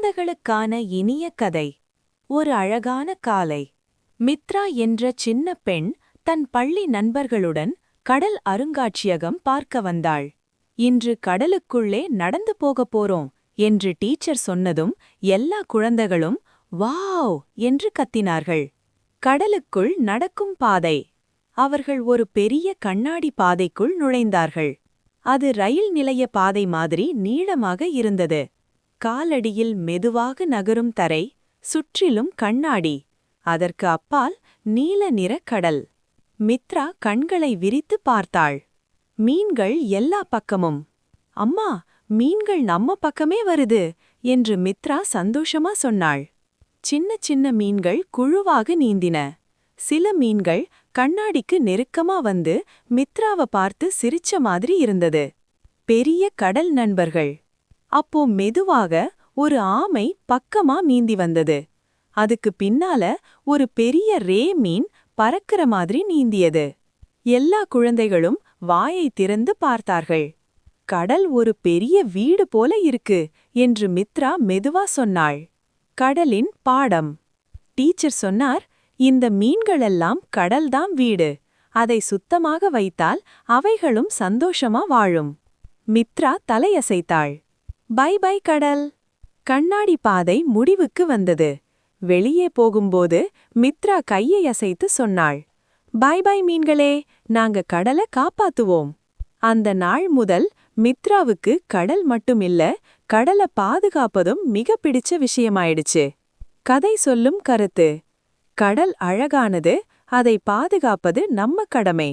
குழந்தைகளுக்கான இனிய கதை. ஒரு அழகான காலை. மித்ரா என்ற சின்ன பெண் தன் பள்ளி நண்பர்களுடன் கடல் அருங்காட்சியகம் பார்க்க வந்தாள். இன்று கடலுக்குள்ளே நடந்து போகப் போறோம் என்று டீச்சர் சொன்னதும் எல்லா குழந்தைகளும் வாவ் என்று கத்தினார்கள். கடலுக்குள் நடக்கும் பாதை. அவர்கள் ஒரு பெரிய கண்ணாடி பாதைக்குள் நுழைந்தார்கள். அது ரயில் நிலைய பாதை மாதிரி நீளமாக இருந்தது. காலடியில் மெதுவாக நகரும் தரை, சுற்றிலும் கண்ணாடி. அதற்கு அப்பால் நீல நிற கடல். மித்ரா கண்களை விரித்து பார்த்தாள். மீன்கள் எல்லா பக்கமும். அம்மா, மீன்கள் நம்ம பக்கமே வருது என்று மித்ரா சந்தோஷமா சொன்னாள். சின்ன சின்ன மீன்கள் குழுவாக நீந்தின. சில மீன்கள் கண்ணாடிக்கு நெருக்கமா வந்து மித்ராவை பார்த்து சிரிச்ச மாதிரி இருந்தது. பெரிய கடல் நண்பர்கள். அப்போ மெதுவாக ஒரு ஆமை பக்கமா நீந்தி வந்தது. அதுக்கு பின்னால ஒரு பெரிய ரே மீன் பறக்கிற மாதிரி நீந்தியது. எல்லா குழந்தைகளும் வாயை திறந்து பார்த்தார்கள். கடல் ஒரு பெரிய வீடு போல இருக்கு என்று மித்ரா மெதுவா சொன்னாள். கடலின் பாடம். டீச்சர் சொன்னார், இந்த மீன்களெல்லாம் கடல்தான் வீடு. அதை சுத்தமாக வைத்தால் அவைகளும் சந்தோஷமா வாழும். மித்ரா தலையசைத்தாள். பை பை கடல். கண்ணாடி பாதை முடிவுக்கு வந்தது. வெளியே போகும்போது மித்ரா கையை அசைத்து சொன்னாள், பை பை மீன்களே, நாங்க கடலை காப்பாத்துவோம். அந்த நாள் முதல் மித்ராவுக்கு கடல் மட்டுமில்ல, கடலை பாதுகாப்பதும் மிக பிடிச்ச விஷயமாயிடுச்சு. கதை சொல்லும் கருத்து. கடல் அழகானது, அதை பாதுகாப்பது நம்ம கடமை.